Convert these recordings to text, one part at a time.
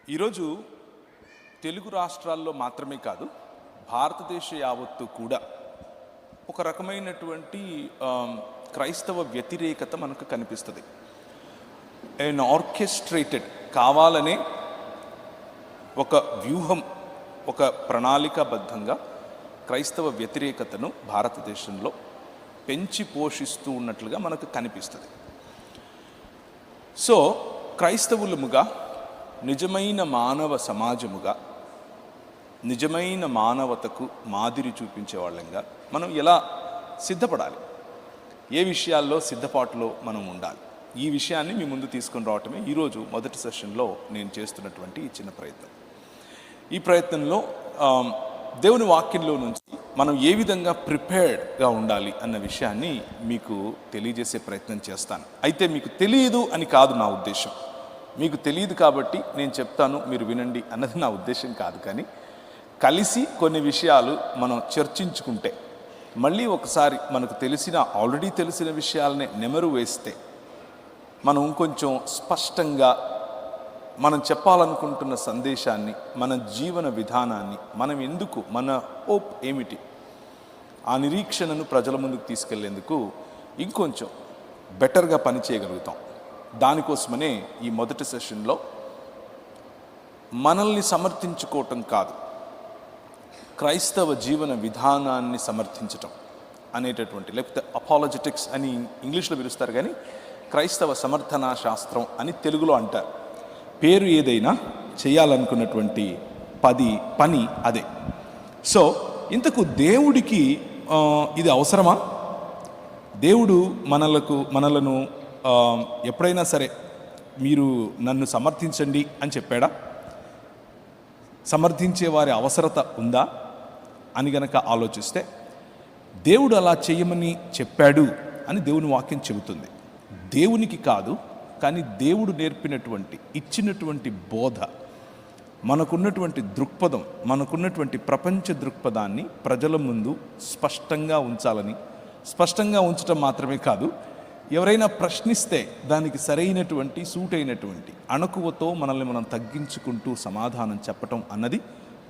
ఈరోజు తెలుగు రాష్ట్రాల్లో మాత్రమే కాదు, భారతదేశ యావత్తు కూడా ఒక రకమైనటువంటి క్రైస్తవ వ్యతిరేకత మనకు కనిపిస్తుంది. అండ్ ఆర్కెస్ట్రేటెడ్ కావాలనే ఒక వ్యూహం, ఒక ప్రణాళికాబద్ధంగా క్రైస్తవ వ్యతిరేకతను భారతదేశంలో పెంచి పోషిస్తూ ఉన్నట్లుగా మనకు కనిపిస్తుంది. సో క్రైస్తవులముగా, నిజమైన మానవ సమాజముగా, నిజమైన మానవతకు మాదిరి చూపించే వాళ్ళంగా మనం ఎలా సిద్ధపడాలి, ఏ విషయాల్లో సిద్ధపాటులో మనం ఉండాలి, ఈ విషయాన్ని మీ ముందు తీసుకొని రావటమే ఈరోజు మొదటి సెషన్లో నేను చేస్తున్నటువంటి ఈ చిన్న ప్రయత్నం. ఈ ప్రయత్నంలో దేవుని వాక్యంలో నుంచి మనం ఏ విధంగా ప్రిపేర్డ్గా ఉండాలి అన్న విషయాన్ని మీకు తెలియజేసే ప్రయత్నం చేస్తాను. అయితే మీకు తెలియదు అని కాదు నా ఉద్దేశం, మీకు తెలియదు కాబట్టి నేను చెప్తాను మీరు వినండి అన్నది నా ఉద్దేశం కాదు. కానీ కలిసి కొన్ని విషయాలు మనం చర్చించుకుంటే, మళ్ళీ ఒకసారి మనకు ఆల్రెడీ తెలిసిన విషయాలనే నెమరు వేస్తే మనం ఇంకొంచెం స్పష్టంగా మనం చెప్పాలనుకుంటున్న సందేశాన్ని, మన జీవన విధానాన్ని, మనం ఎందుకు, మన హోప్ ఏమిటి, ఆ నిరీక్షణను ప్రజల ముందుకు తీసుకెళ్లేందుకు ఇంకొంచెం బెటర్గా పనిచేయగలుగుతాం. దానికోసమనే ఈ మొదటి సెషన్లో మనల్ని సమర్థించుకోవటం కాదు, క్రైస్తవ జీవన విధానాన్ని సమర్థించటం అనేటటువంటి, లేకపోతే అపాలజెటిక్స్ అని ఇంగ్లీష్లో పిలుస్తారు, కానీ క్రైస్తవ సమర్థనా శాస్త్రం అని తెలుగులో అంటారు. పేరు ఏదైనా చేయాలనుకున్నటువంటి పని అదే. సో ఇంతకు దేవుడికి ఇది అవసరమా? దేవుడు మనలను ఎప్పుడైనా సరే మీరు నన్ను సమర్థించండి అని చెప్పాడా? సమర్థించే వారి అవసరత ఉందా అని గనక ఆలోచిస్తే, దేవుడు అలా చేయమని చెప్పాడు అని దేవుని వాక్యం చెబుతుంది. దేవునికి కాదు, కానీ దేవుడు నేర్పినటువంటి, ఇచ్చినటువంటి బోధ, మనకున్నటువంటి దృక్పథం, మనకున్నటువంటి ప్రపంచ దృక్పథాన్ని ప్రజల ముందు స్పష్టంగా ఉంచాలని, స్పష్టంగా ఉంచటం మాత్రమే కాదు, ఎవరైనా ప్రశ్నిస్తే దానికి సరైనటువంటి, సూటైనటువంటి అణకువతో మనల్ని మనం తగ్గించుకుంటూ సమాధానం చెప్పటం అన్నది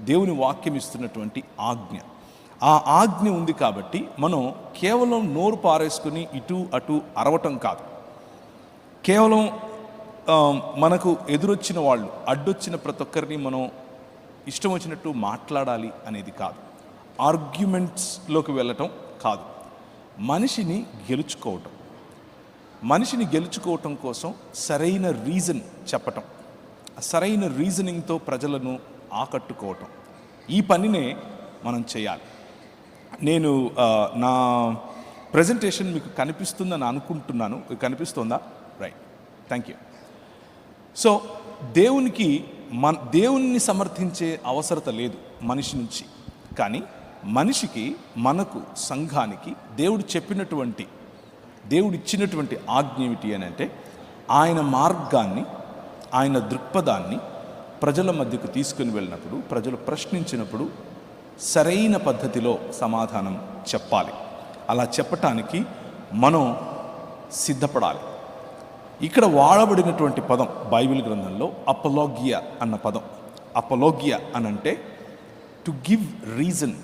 దేవుని వాక్యం ఇస్తున్నటువంటి ఆజ్ఞ. ఆ ఆజ్ఞ ఉంది కాబట్టి మనం కేవలం నోరు పారేసుకుని ఇటు అటు అరవటం కాదు, కేవలం మనకు ఎదురొచ్చిన వాళ్ళు, అడ్డొచ్చిన ప్రతి ఒక్కరిని మనం ఇష్టం వచ్చినట్టు మాట్లాడాలి అనేది కాదు, ఆర్గ్యుమెంట్స్లోకి వెళ్ళటం కాదు, మనిషిని గెలుచుకోవటం కోసం సరైన రీజన్ చెప్పటం, సరైన రీజనింగ్తో ప్రజలను ఆకట్టుకోవటం, ఈ పనినే మనం చేయాలి. నేను నా ప్రజెంటేషన్ మీకు కనిపిస్తుందని అనుకుంటున్నాను. కనిపిస్తుందా? Right, thank you. సో దేవుణ్ణి సమర్థించే అవసరత లేదు మనిషి నుంచి, కానీ మనిషికి, మనకు, సంఘానికి దేవుడు ఇచ్చినటువంటి ఆజ్ఞ ఏమిటి అని అంటే, ఆయన మార్గాన్ని, ఆయన దృక్పథాన్ని ప్రజల మధ్యకు తీసుకుని వెళ్ళినప్పుడు, ప్రజలు ప్రశ్నించినప్పుడు సరైన పద్ధతిలో సమాధానం చెప్పాలి. అలా చెప్పటానికి మనం సిద్ధపడాలి. ఇక్కడ వాడబడినటువంటి పదం బైబిల్ గ్రంథంలో అపలోగియా అన్న పదం. అపలోగియా అనంటే టు గివ్ రీజన్,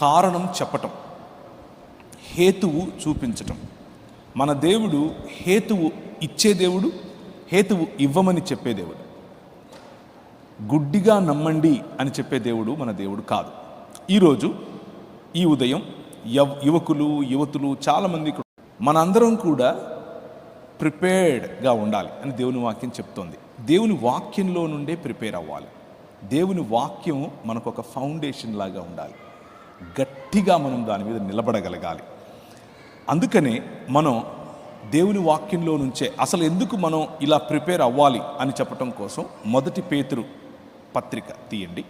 కారణం చెప్పటం, హేతువు చూపించటం. మన దేవుడు హేతువు ఇచ్చే దేవుడు, హేతువు ఇవ్వమని చెప్పే దేవుడు. గుడ్డిగా నమ్మండి అని చెప్పే దేవుడు మన దేవుడు కాదు. ఈరోజు ఈ ఉదయం యువకులు, యువతులు చాలామంది మనందరం కూడా ప్రిపేర్డ్గా ఉండాలి అని దేవుని వాక్యం చెప్తోంది. దేవుని వాక్యంలో నుండే ప్రిపేర్ అవ్వాలి. దేవుని వాక్యం మనకు ఒక ఫౌండేషన్ లాగా ఉండాలి, గట్టిగా మనం దాని మీద నిలబడగలగాలి. అందుకనే మనం దేవుని వాక్యంలో నుంచే అసలు ఎందుకు మనం ఇలా ప్రిపేర్ అవ్వాలి అని చెప్పటం కోసం మొదటి పేతురు పత్రిక తీయండి.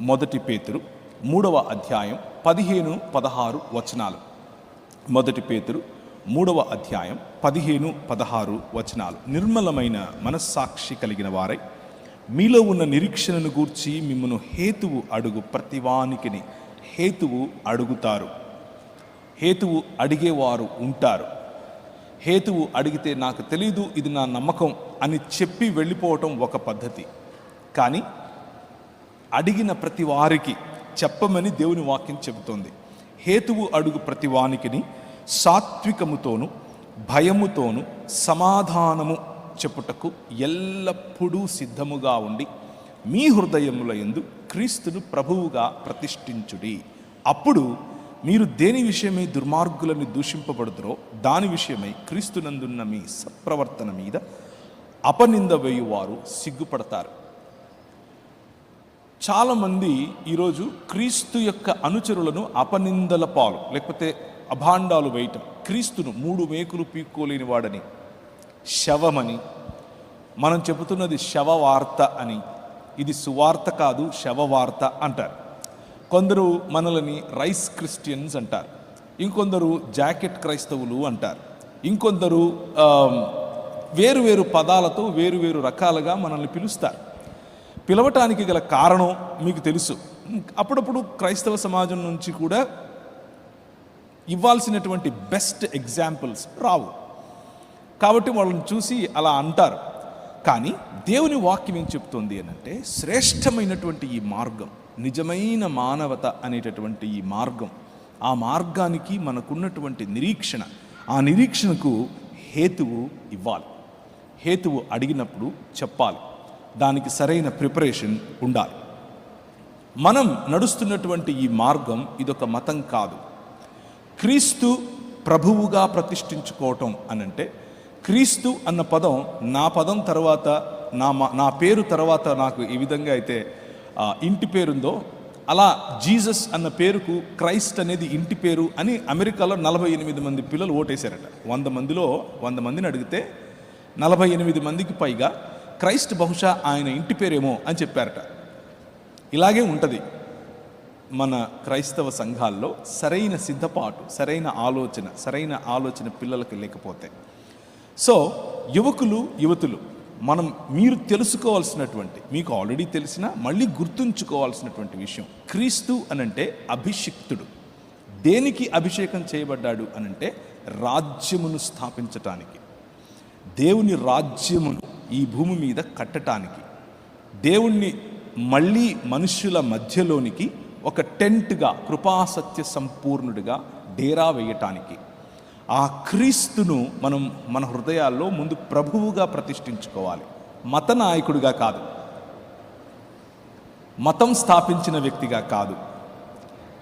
మొదటి పేతురు 3వ అధ్యాయం 15-16 వచనాలు. మొదటి పేతురు 3వ అధ్యాయం 15-16 వచనాలు. నిర్మలమైన మనస్సాక్షి కలిగిన వారై మీలో ఉన్న నిరీక్షణను గూర్చి మిమ్మను హేతువు అడుగు ప్రతివానికిని హేతువు అడుగుతారు. హేతువు అడిగేవారు ఉంటారు. హేతువు అడిగితే నాకు తెలీదు, ఇది నా నమ్మకం అని చెప్పి వెళ్ళిపోవటం ఒక పద్ధతి. కానీ అడిగిన ప్రతి వారికి చెప్పమని దేవుని వాక్యం చెబుతోంది. హేతువు అడుగు ప్రతి వానికిని సాత్వికముతోను భయముతోను సమాధానము చెప్పుటకు ఎల్లప్పుడూ సిద్ధముగా ఉండి మీ హృదయముల యందు క్రీస్తును ప్రభువుగా ప్రతిష్ఠించుడి. అప్పుడు మీరు దేని విషయమై దుర్మార్గులను దూషింపబడుదురో దాని విషయమై క్రీస్తునందున్న మీ సత్ప్రవర్తన మీద అపనింద వేయువారు సిగ్గుపడతారు. చాలామంది ఈరోజు క్రీస్తు యొక్క అనుచరులను అపనిందల పాలు లేకపోతే అభాండాలు వేయటం, క్రీస్తును 3 మేకులు పీక్కోలేని వాడని, శవమని, మనం చెబుతున్నది శవవార్త అని, ఇది సువార్త కాదు శవవార్త అంటారు. కొందరు మనల్ని రైస్ క్రిస్టియన్స్ అంటారు, ఇంకొందరు జాకెట్ క్రైస్తవులు అంటారు, ఇంకొందరు వేరు పదాలతో వేరు రకాలుగా మనల్ని పిలుస్తారు. పిలవటానికి గల కారణం మీకు తెలుసు. అప్పుడప్పుడు క్రైస్తవ సమాజం నుంచి కూడా ఇవ్వాల్సినటువంటి బెస్ట్ ఎగ్జాంపుల్స్ రావు, కాబట్టి వాళ్ళని చూసి అలా అంటారు. కానీ దేవుని వాక్యం ఏం చెప్తుంది అనంటే, శ్రేష్టమైనటువంటి ఈ మార్గం, నిజమైన మానవత అనేటటువంటి ఈ మార్గం, ఆ మార్గానికి మనకున్నటువంటి నిరీక్షణ, ఆ నిరీక్షణకు హేతువు ఇవ్వాలి. హేతువు అడిగినప్పుడు చెప్పాలి, దానికి సరైన ప్రిపరేషన్ ఉండాలి. మనం నడుస్తున్నటువంటి ఈ మార్గం ఇదొక మతం కాదు. క్రీస్తు ప్రభువుగా ప్రతిష్ఠించుకోవటం అనంటే, క్రీస్తు అన్న పదం నా పదం తర్వాత నా పేరు తర్వాత నాకు ఏ విధంగా అయితే ఇంటి పేరుందో, అలా జీసస్ అన్న పేరుకు క్రైస్ట్ అనేది ఇంటి పేరు అని అమెరికాలో 48 మంది పిల్లలు ఓటేశారట. 100 మందిని అడిగితే 48 మందికి పైగా క్రైస్ట్ బహుశా ఆయన ఇంటి పేరేమో అని చెప్పారట. ఇలాగే ఉంటుంది మన క్రైస్తవ సంఘాల్లో. సరైన సిద్ధపాటు, సరైన ఆలోచన పిల్లలకు లేకపోతే. సో యువతులు మీరు తెలుసుకోవాల్సినటువంటి, మీకు ఆల్రెడీ తెలిసిన మళ్ళీ గుర్తుంచుకోవాల్సినటువంటి విషయం, క్రీస్తు అనంటే అభిషిక్తుడు. దేనికి అభిషేకం చేయబడ్డాడు అనంటే రాజ్యమును స్థాపించటానికి, దేవుని రాజ్యమును ఈ భూమి మీద కట్టటానికి, దేవుణ్ణి మళ్ళీ మనుష్యుల మధ్యలోనికి ఒక టెంట్గా, కృపాసత్య సంపూర్ణుడిగా డేరా వేయటానికి, ఆ క్రీస్తును మనం మన హృదయాల్లో ముందు ప్రభువుగా ప్రతిష్ఠించుకోవాలి. మత నాయకుడిగా కాదు, మతం స్థాపించిన వ్యక్తిగా కాదు,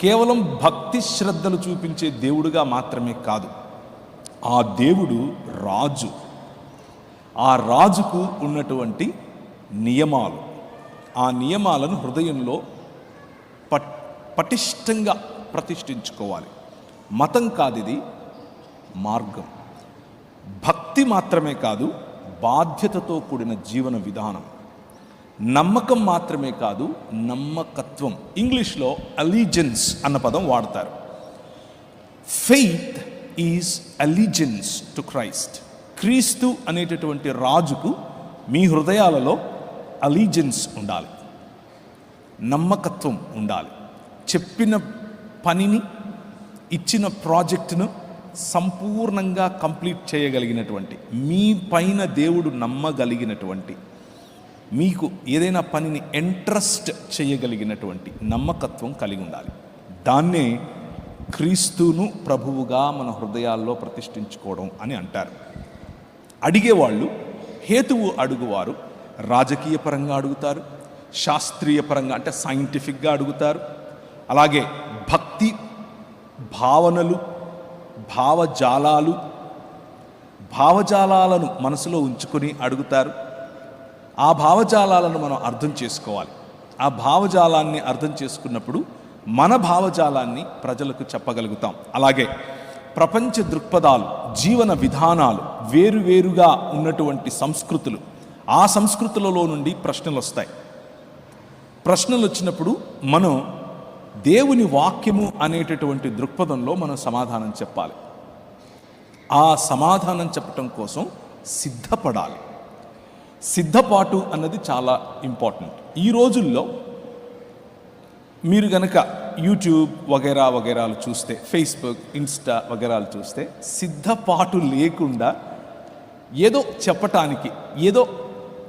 కేవలం భక్తి శ్రద్ధలు చూపించే దేవుడుగా మాత్రమే కాదు. ఆ దేవుడు రాజు. ఆ రాజుకు ఉన్నటువంటి నియమాలు, ఆ నియమాలను హృదయంలో పటిష్టంగా ప్రతిష్ఠించుకోవాలి. మతం కాదు, ఇది మార్గం. భక్తి మాత్రమే కాదు, బాధ్యతతో కూడిన జీవన విధానం. నమ్మకం మాత్రమే కాదు, నమ్మకత్వం. ఇంగ్లీష్లో అలీజెన్స్ అన్న పదం వాడతారు. Faith is allegiance to Christ. క్రీస్తు అనేటటువంటి రాజుకు మీ హృదయాలలో అలీజెన్స్ ఉండాలి, నమ్మకత్వం ఉండాలి. చెప్పిన పనిని, ఇచ్చిన ప్రాజెక్టును సంపూర్ణంగా కంప్లీట్ చేయగలిగినటువంటి, మీ పైన దేవుడు నమ్మగలిగినటువంటి, మీకు ఏదైనా పనిని ఎంట్రస్ట్ చేయగలిగినటువంటి నమ్మకత్వం కలిగి ఉండాలి. దాన్నే క్రీస్తును ప్రభువుగా మన హృదయాల్లో ప్రతిష్ఠించుకోవడం అని అంటారు. అడిగేవాళ్ళు, హేతువు అడుగువారు రాజకీయ పరంగా అడుగుతారు, శాస్త్రీయ పరంగా అంటే సైంటిఫిక్గా అడుగుతారు, అలాగే భక్తి భావనలు, భావజాలాలను మనసులో ఉంచుకొని అడుగుతారు. ఆ భావజాలాలను మనం అర్థం చేసుకోవాలి. ఆ భావజాలాన్ని అర్థం చేసుకున్నప్పుడు మన భావజాలాన్ని ప్రజలకు చెప్పగలుగుతాం. అలాగే ప్రపంచ దృక్పథాలు, జీవన విధానాలు, వేరువేరుగా ఉన్నటువంటి సంస్కృతులు, ఆ సంస్కృతులలో నుండి ప్రశ్నలు వస్తాయి. ప్రశ్నలు వచ్చినప్పుడు మనం దేవుని వాక్యము అనేటటువంటి దృక్పథంలో మనం సమాధానం చెప్పాలి. ఆ సమాధానం చెప్పటం కోసం సిద్ధపడాలి. సిద్ధపాటు అన్నది చాలా ఇంపార్టెంట్. ఈ రోజుల్లో మీరు గనక యూట్యూబ్ వగైరాలు చూస్తే, ఫేస్బుక్, ఇన్స్టా వగైరాలు చూస్తే, సిద్ధపాటు లేకుండా ఏదో చెప్పటానికి, ఏదో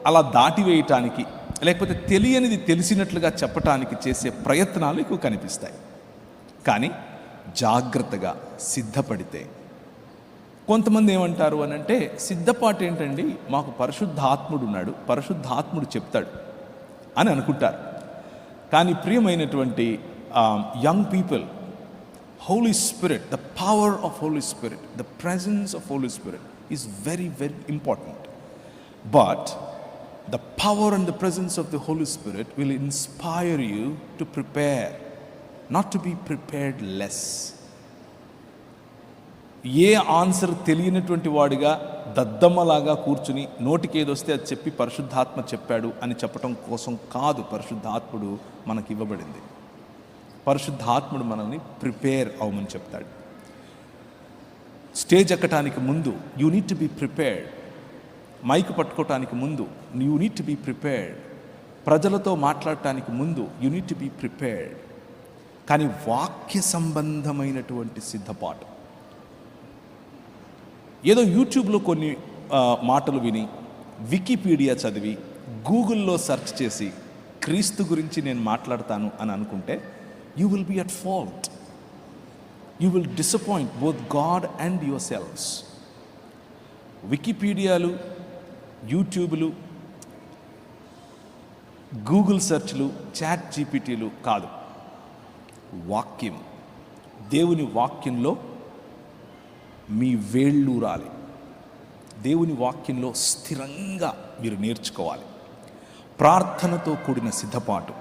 అలా దాటివేయటానికి, లేకపోతే తెలియనిది తెలిసినట్లుగా చెప్పటానికి చేసే ప్రయత్నాలు ఎక్కువ కనిపిస్తాయి. కానీ జాగ్రత్తగా సిద్ధపడితే, కొంతమంది ఏమంటారు అని అంటే, సిద్ధపాటు ఏంటండి, మాకు పరిశుద్ధాత్ముడు ఉన్నాడు, పరిశుద్ధాత్ముడు చెప్తాడు అని అనుకుంటారు. కానీ ప్రియమైనటువంటి young people, Holy Spirit, the power of Holy Spirit, the presence of Holy Spirit is very, very important. But the power and the presence of the Holy Spirit will inspire you to prepare, not to be prepared less. A answer తెలియనటువంటి వాడిగా దద్దమ్మలాగా కూర్చుని నోటికి ఏదొస్తే అది చెప్పి పరిశుద్ధాత్మ చెప్పాడు అని చెప్పటం కోసం కాదు పరిశుద్ధాత్ముడు మనకి ఇవ్వబడింది. పరిశుద్ధాత్ముడు మనల్ని ప్రిపేర్ అవ్వమని చెప్తాడు. స్టేజ్ ఎక్కటానికి ముందు you need to be prepared. Mike పట్టుకోవటానికి ముందు you need to be prepared. ప్రజలతో మాట్లాడటానికి ముందు you need to be prepared. కానీ వాక్య సంబంధమైనటువంటి సిద్ధపాటు, ఏదో యూట్యూబ్లో కొన్ని మాటలు విని, వికీపీడియా చదివి, గూగుల్లో సెర్చ్ చేసి క్రీస్తు గురించి నేను మాట్లాడతాను అని అనుకుంటే you will be at fault. You will disappoint both God and yourselves. వికీపీడియాలు, యూట్యూబ్లు, గూగుల్ సెర్చ్లు, చాట్ జీపీటీలు కాదు, వాక్యం, దేవుని వాక్యంలో మీ వేళ్ళూరాలి. దేవుని వాక్యంలో స్థిరంగా మీరు నేర్చుకోవాలి. ప్రార్థనతో కూడిన సిద్ధపాటు,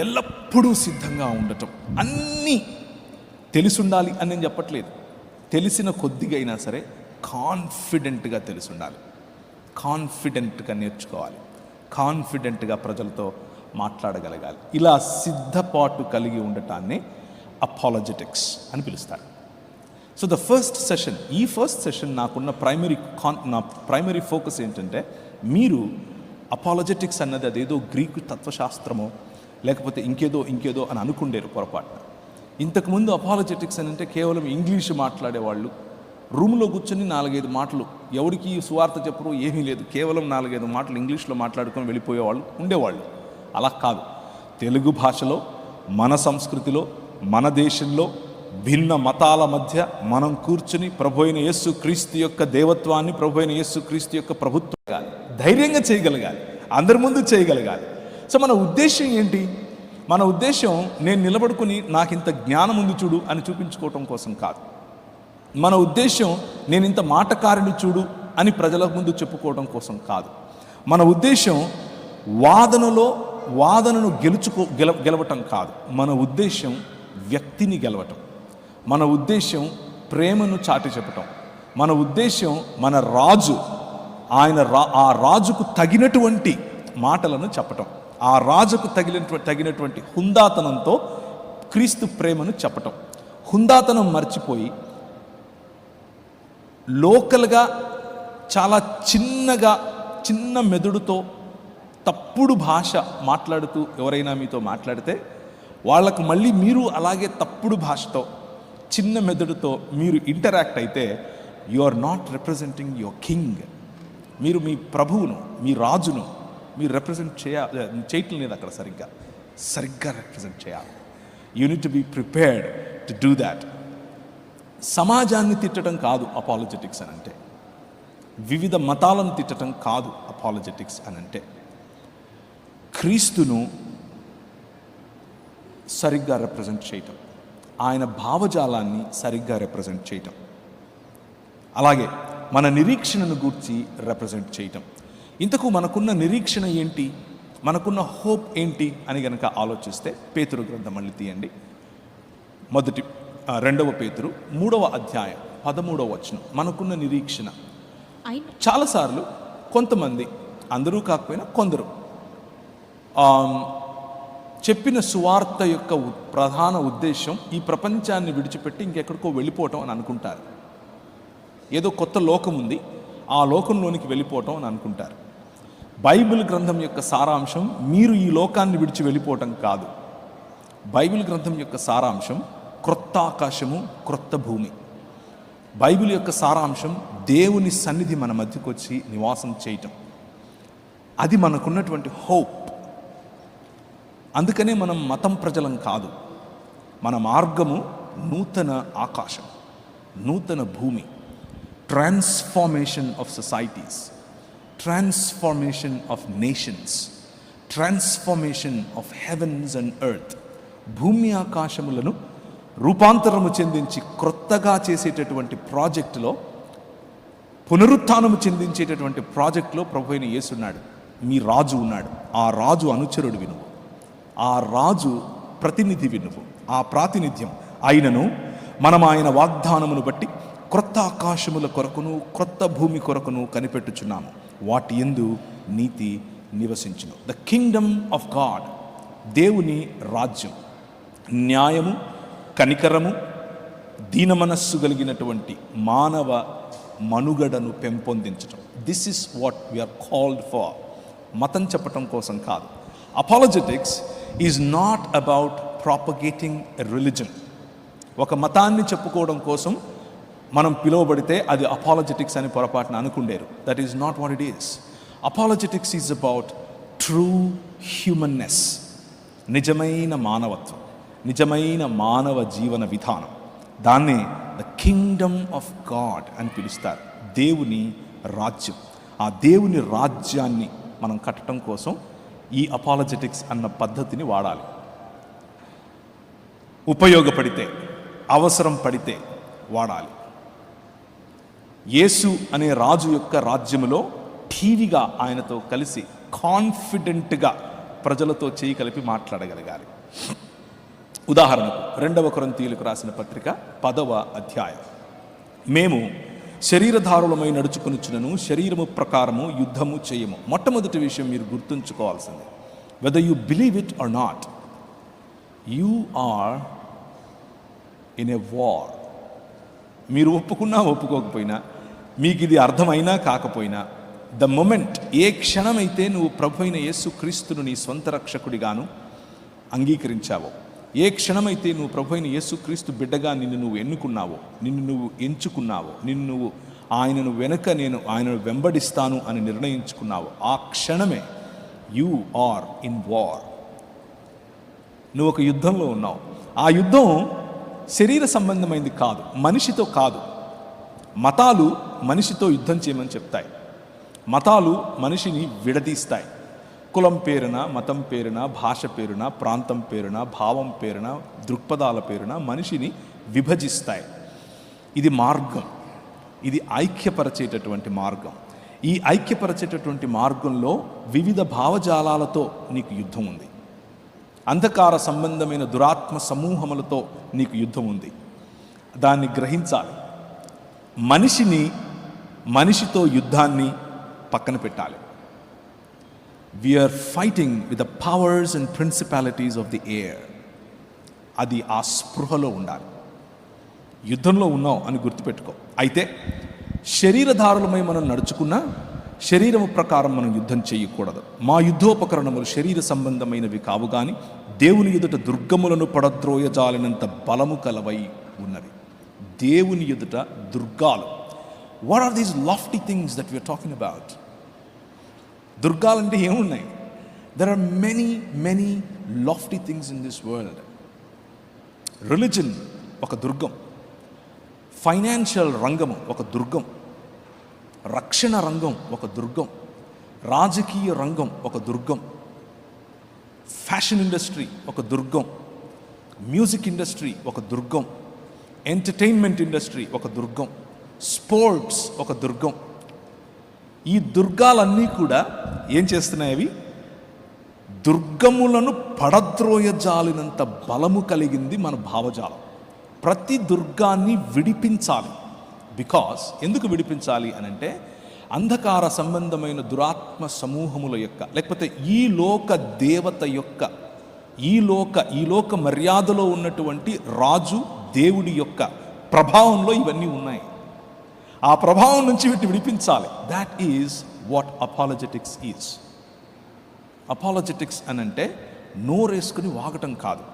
ఎల్లప్పుడూ సిద్ధంగా ఉండటం. అన్నీ తెలిసి ఉండాలి అని నేను చెప్పట్లేదు, తెలిసిన కొద్దిగా అయినా సరే కాన్ఫిడెంట్గా తెలిసి ఉండాలి, కాన్ఫిడెంట్గా నేర్చుకోవాలి, కాన్ఫిడెంట్గా ప్రజలతో మాట్లాడగలగాలి. ఇలా సిద్ధపాటు కలిగి ఉండటాన్ని అపాలజెటిక్స్ అని పిలుస్తారు. సో ద ఫస్ట్ సెషన్, ఈ ఫస్ట్ సెషన్ నాకున్న నా ప్రైమరీ ఫోకస్ ఏంటంటే, మీరు అపాలజెటిక్స్ అన్నది అదేదో గ్రీకు తత్వశాస్త్రమో లేకపోతే ఇంకేదో అని అనుకుండేరు పొరపాటున. ఇంతకుముందు అపాలజెటిక్స్ అని అంటే కేవలం ఇంగ్లీష్ మాట్లాడేవాళ్ళు, రూమ్లో కూర్చొని 4-5 మాటలు, ఎవరికి సువార్త చెప్పరు, ఏమీ లేదు, కేవలం 4-5 మాటలు ఇంగ్లీష్లో మాట్లాడుకొని వెళ్ళిపోయేవాళ్ళు ఉండేవాళ్ళు. అలా కాదు, తెలుగు భాషలో, మన సంస్కృతిలో, మన దేశంలో, భిన్న మతాల మధ్య మనం కూర్చుని ప్రభు అయిన యేసు క్రీస్తు యొక్క దేవత్వాన్ని, ప్రభు అయిన యేసు క్రీస్తు యొక్క ప్రభుత్వం ధైర్యంగా చేయగలగాలి, అందరి ముందు చేయగలగాలి. సో మన ఉద్దేశం ఏంటి? మన ఉద్దేశం నేను నిలబడుకుని నాకు ఇంత జ్ఞానం ఉంది చూడు అని చూపించుకోవటం కోసం కాదు. మన ఉద్దేశం నేను ఇంత మాటకారిని చూడు అని ప్రజల ముందు చెప్పుకోవడం కోసం కాదు. మన ఉద్దేశం వాదనను గెలవటం కాదు. మన ఉద్దేశం వ్యక్తిని గెలవటం. మన ఉద్దేశం ప్రేమను చాటి చెప్పటం. మన ఉద్దేశం మన రాజు, ఆ రాజుకు తగినటువంటి మాటలను చెప్పటం, ఆ రాజుకు తగినటువంటి హుందాతనంతో క్రీస్తు ప్రేమను చెప్పటం. హుందాతనం మర్చిపోయి లోకల్గా చాలా చిన్న మెదడుతో తప్పుడు భాష మాట్లాడుతూ ఎవరైనా మీతో మాట్లాడితే వాళ్ళకు మళ్ళీ మీరు అలాగే తప్పుడు భాషతో చిన్న మెదడుతో మీరు ఇంటరాక్ట్ అయితే you are not representing your king. మీరు మీ ప్రభువును, మీ రాజును మీరు రిప్రజెంట్ చేయటం లేదు అక్కడ. సరిగ్గా రిప్రజెంట్ చేయాలి. You need to be prepared to do that. సమాజాన్ని తిట్టడం కాదు అపాలజెటిక్స్ అని అంటే, వివిధ మతాలను తిట్టడం కాదు అపాలజెటిక్స్ అని అంటే, క్రీస్తును సరిగ్గా రిప్రజెంట్ చేయటం, ఆయన భావజాలాన్ని సరిగ్గా రిప్రజెంట్ చేయటం, అలాగే మన నిరీక్షణను గూర్చి రిప్రజెంట్ చేయటం. ఇంతకు మనకున్న నిరీక్షణ ఏంటి, మనకున్న హోప్ ఏంటి అని గనక ఆలోచిస్తే, పేతురు గ్రంథం మళ్ళీ తీయండి, 2 పేతురు 3వ అధ్యాయం 13వ వచనం. మనకున్న నిరీక్షణ చాలాసార్లు కొంతమంది, అందరూ కాకపోయినా కొందరు, చెప్పిన సువార్త యొక్క ప్రధాన ఉద్దేశం ఈ ప్రపంచాన్ని విడిచిపెట్టి ఇంకెక్కడికో వెళ్ళిపోవటం అని అనుకుంటారు. ఏదో కొత్త లోకం ఉంది, ఆ లోకంలోనికి వెళ్ళిపోవటం అని అనుకుంటారు. బైబిల్ గ్రంథం యొక్క సారాంశం మీరు ఈ లోకాన్ని విడిచి వెళ్ళిపోవటం కాదు. బైబిల్ గ్రంథం యొక్క సారాంశం క్రొత్త ఆకాశము, క్రొత్త భూమి. బైబిల్ యొక్క సారాంశం దేవుని సన్నిధి మన మధ్యకు వచ్చి నివాసం చేయటం. అది మనకున్నటువంటి హోప్. అందుకనే మనం మతం ప్రజలం కాదు. మన మార్గము నూతన ఆకాశం, నూతన భూమి, transformation of societies, transformation of nations, transformation of heavens and earth. భూమి ఆకాశములను రూపాంతరము చెందించి క్రొత్తగా చేసేటటువంటి ప్రాజెక్టులో, పునరుత్థానము చెందించేటటువంటి ప్రాజెక్టులో ప్రభువైన యేసు ఉన్నాడు. మీ రాజు ఉన్నాడు. ఆ రాజు అనుచరుడు వినువు, ఆ రాజు ప్రతినిధి వినువు. ఆ ప్రాతినిధ్యం అయినను మనం ఆయన వాగ్దానమును బట్టి క్రొత్త ఆకాశముల కొరకును క్రొత్త భూమి కొరకును కనిపెట్టుచున్నాము. వాటి యందు నీతి నివసించును. ద కింగ్డమ్ ఆఫ్ గాడ్, దేవుని రాజ్యం, న్యాయము, కనికరము, దీనమనస్సు కలిగినటువంటి మానవ మనుగడను పెంపొందించటం. This is what we are called for. మతం చెప్పటం కోసం కాదు. Apologetics is not about propagating a religion. ఒక మతాన్ని చెప్పుకోవడం కోసం మనం పిలువబడితే అది అపాలజెటిక్స్ అని పొరపాటున అనుకుండేరు. That is not what it is. Apologetics is about true humanness, నిజమైన మానవత్వం, నిజమైన మానవ జీవన విధానం. దాన్నే ద కింగ్డమ్ ఆఫ్ గాడ్ అని పిలుస్తారు. దేవుని రాజ్యం. ఆ దేవుని రాజ్యాన్ని మనం కట్టడం కోసం ఈ అపాలజెటిక్స్ అన్న పద్ధతిని వాడాలి. ఉపయోగపడితే, అవసరం పడితే వాడాలి. యేసు అనే రాజు యొక్క రాజ్యములో ఠీవిగా ఆయనతో కలిసి కాన్ఫిడెంట్గా ప్రజలతో చేయి కలిపి మాట్లాడగలగాలి. ఉదాహరణకు 2వ కొరింథీయులకు రాసిన పత్రిక 10వ అధ్యాయం. మేము శరీరధారులమై నడుచుకొనుచున్నను శరీరము ప్రకారము యుద్ధము చేయము. మొట్టమొదటి విషయం మీరు గుర్తుంచుకోవాల్సింది, whether you believe it or not, you are in a war. మీరు ఒప్పుకున్నా ఒప్పుకోకపోయినా, మీకు ఇది అర్థమైనా కాకపోయినా, ద మొమెంట్, ఏ క్షణమైతే నువ్వు ప్రభు అయిన యేసు క్రీస్తును నీ స్వంత రక్షకుడిగాను అంగీకరించావో, ఏ క్షణమైతే నువ్వు ప్రభు అయిన యేసు క్రీస్తు బిడ్డగా నిన్ను నువ్వు ఎన్నుకున్నావో, నిన్ను నువ్వు ఎంచుకున్నావో, నువ్వు ఆయనను వెనుక నేను ఆయనను వెంబడిస్తాను అని నిర్ణయించుకున్నావో, ఆ క్షణమే యు ఆర్ ఇన్ వార్. నువ్వు ఒక యుద్ధంలో ఉన్నావు. ఆ యుద్ధం శరీర సంబంధమైంది కాదు, మనిషితో కాదు. మతాలు మనిషితో యుద్ధం చేయమని చెప్తాయి. మతాలు మనిషిని విడదీస్తాయి. కులం పేరున, మతం పేరున, భాష పేరున, ప్రాంతం పేరున, భావం పేరున, దృక్పథాల పేరున మనిషిని విభజిస్తాయి. ఇది మార్గం, ఇది ఐక్యపరచేటటువంటి మార్గం. ఈ ఐక్యపరచేటటువంటి మార్గంలో వివిధ భావజాలాలతో నీకు యుద్ధం ఉంది. అంధకార సంబంధమైన దురాత్మ సమూహములతో నీకు యుద్ధం ఉంది. దాన్ని గ్రహించాలి. మనిషితో యుద్ధాన్ని పక్కన పెట్టాలి. We are fighting with the powers and principalities of the air. అది ఆ స్పృహలో ఉండాలి. యుద్ధంలో ఉన్నావు అని గుర్తుపెట్టుకో. అయితే శరీరధారులమై మనం నడుచుకున్నా శరీరము ప్రకారం మనం యుద్ధం చేయకూడదు. మా యుద్ధోపకరణములు శరీర సంబంధమైనవి కావు గాని దేవుని ఎదుట దుర్గములను పడద్రోయజాలినంత బలము కలవై ఉన్నవి. దేవుని ఎదుట దుర్గాలు. What are these lofty things that we are talking about? దుర్గాలంటే ఏమున్నాయి? There are many lofty things in this world. Religion ఒక దుర్గం, ఫైనాన్షియల్ రంగము ఒక దుర్గం, రక్షణ రంగం ఒక దుర్గం, రాజకీయ రంగం ఒక దుర్గం, ఫ్యాషన్ ఇండస్ట్రీ ఒక దుర్గం, మ్యూజిక్ ఇండస్ట్రీ ఒక దుర్గం, ఎంటర్టైన్మెంట్ ఇండస్ట్రీ ఒక దుర్గం, స్పోర్ట్స్ ఒక దుర్గం. ఈ దుర్గాలన్నీ కూడా ఏం చేస్తున్నాయి? అవి దుర్గములను పడద్రోయజాలినంత బలము కలిగింది మన భావజాలం. ప్రతి దుర్గాన్ని విడిపించాలి. బికాస్ ఎందుకు విడిపించాలి అని అంటే, అంధకార సంబంధమైన దురాత్మ సమూహముల యొక్క, లేకపోతే ఈ లోక దేవత యొక్క, ఈ లోక మర్యాదలో ఉన్నటువంటి రాజు దేవుడి యొక్క ప్రభావంలో ఇవన్నీ ఉన్నాయి. ఆ ప్రభావం నుంచి వీటిని విడిపించాలి. That is what apologetics is. Apologetics అని అంటే నోరేసుకుని వాగటం కాదు.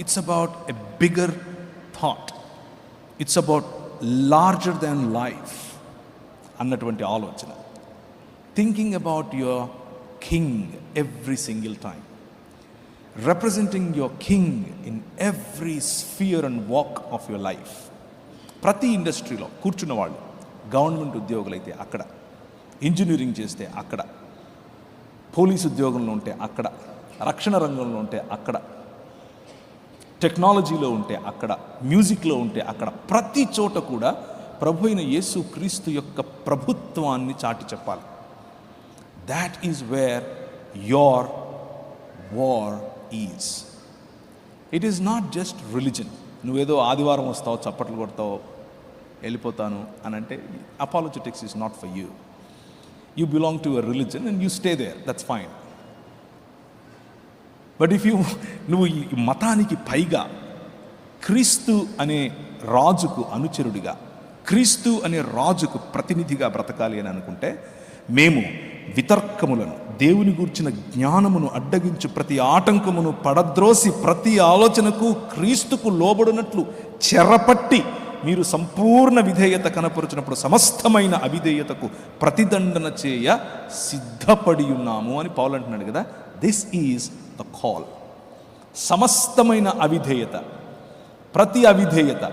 It's about a bigger thought. It's about larger than life అన్నటువంటి ఆలోచన. Thinking about your king every single time. Representing your king in every sphere and walk of your life. ప్రతి ఇండస్ట్రీలో కూర్చున్న వాళ్ళు, గవర్నమెంట్ ఉద్యోగులైతే అక్కడ, ఇంజనీరింగ్ చేస్తే అక్కడ, పోలీసు ఉద్యోగంలో ఉంటే అక్కడ, రక్షణ రంగంలో ఉంటే అక్కడ, టెక్నాలజీలో ఉంటే అక్కడ, మ్యూజిక్లో ఉంటే అక్కడ, ప్రతి చోట కూడా ప్రభు అయిన యేసు క్రీస్తు యొక్క ప్రభుత్వాన్ని చాటి చెప్పాలి. That is where your war is. It is not just religion. నువ్వేదో ఆదివారం వస్తావు, చప్పట్లు కొడతావు, వెళ్ళిపోతాను అని అంటే apologetics is not for you. You belong to a religion and you stay there, that's fine. But if నువ్వు ఈ మతానికి పైగా క్రీస్తు అనే రాజుకు అనుచరుడిగా, క్రీస్తు అనే రాజుకు ప్రతినిధిగా బ్రతకాలి అని అనుకుంటే, మేము వితర్కములను, దేవుని గూర్చిన జ్ఞానమును అడ్డగించు ప్రతి ఆటంకమును పడద్రోసి ప్రతి ఆలోచనకు క్రీస్తుకు లోబడినట్లు చెరపట్టి మీరు సంపూర్ణ విధేయత కనపరుచినప్పుడు సమస్తమైన అవిధేయతకు ప్రతిదండన చేయ సిద్ధపడి ఉన్నాము అని పౌలు అంటున్నాడు కదా. This is the call. సమస్తమైన అవిధేయత, ప్రతి అవిధేయత.